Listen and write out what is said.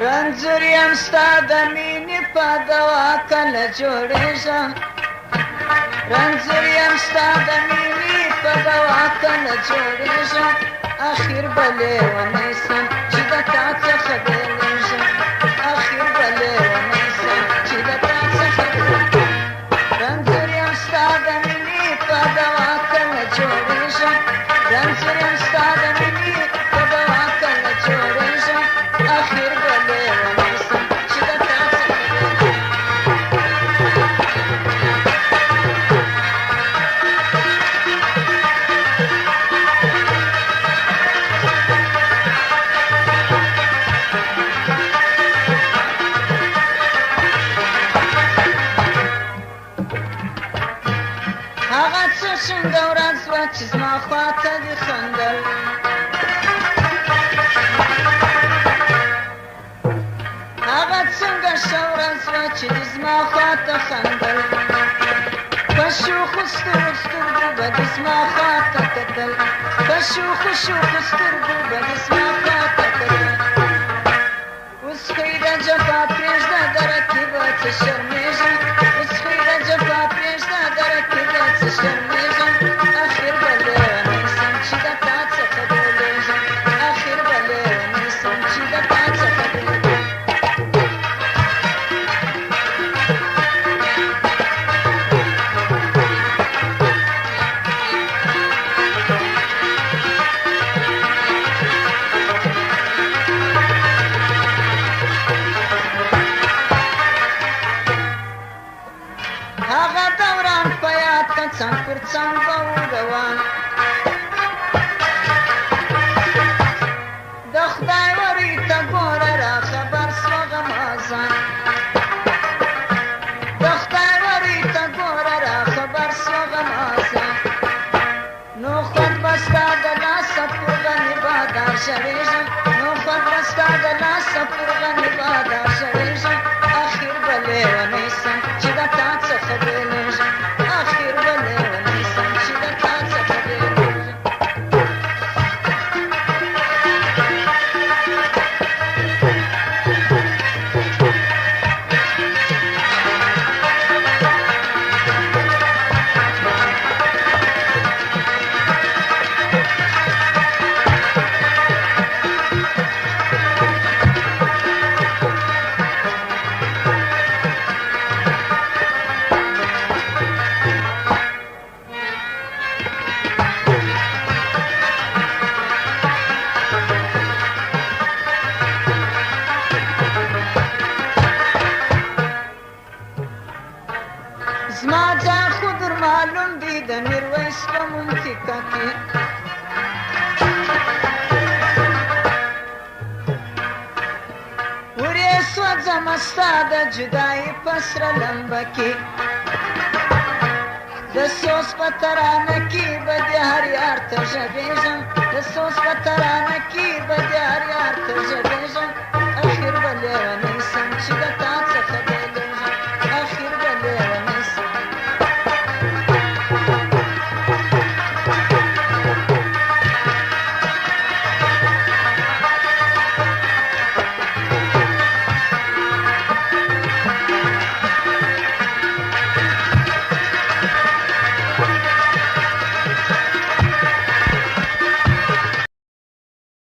رنځور یم ستا د مینې په دوا کله جوړېږم رنځور یم ستا د مینې په دوا کله جوړېږم اخر به لیونی سم چې د تا څخه بېلېږم اخر به لیونی سم چې د تا څخه بېلېږم رنځور یم ستا د مینې په دوا کله جوړېږم رنځور یم ستا د مینې په دوا کله جوړېږم اخر به لیونی سم چې د تا څخه بېلېږم هغه څه څنګه ورځ وه چې زما خواته دې خندل هغه څنګه ښه ورځ وه چې دې زما خواته خندل په شوخو سترګو به دې زما خواته کتل په شوخو سترګو به دې زما خواته کتل اوس خو یې د جفا پرېږده دره کې به څه شرمېږم اوس خو یې د جفا پرېږده دره کې به څه شرمېږم اخر به لیونی سم چې د تا څخه بېلېږم اخر به لیونی سم چې د تا څخه بېلېږم هغه دوران په یاد که څنګ پر څنګ به روان د خدای ورې ته ګوره را خبر سوه غمازان د خدای ورې ته ګوره را خبر سوه غمازان نو خود به ستا د لاسه پر غني بادار ژړېږم نو خود به ستا د لاسه پر غني بادار ژړېږم اخر به لیونی سم چې د تا څخه بېلېږم اخر به لیونی سم چې د تا څخه بېلېږم زما ځای خو در معلوم دی د میرویس په منطقه کې ورې سوځمه ستا د جدایي په سره لمبه کې د سوز په ترانه کې به د هر یار ته ژبېږم د سوز په ترانه کې به د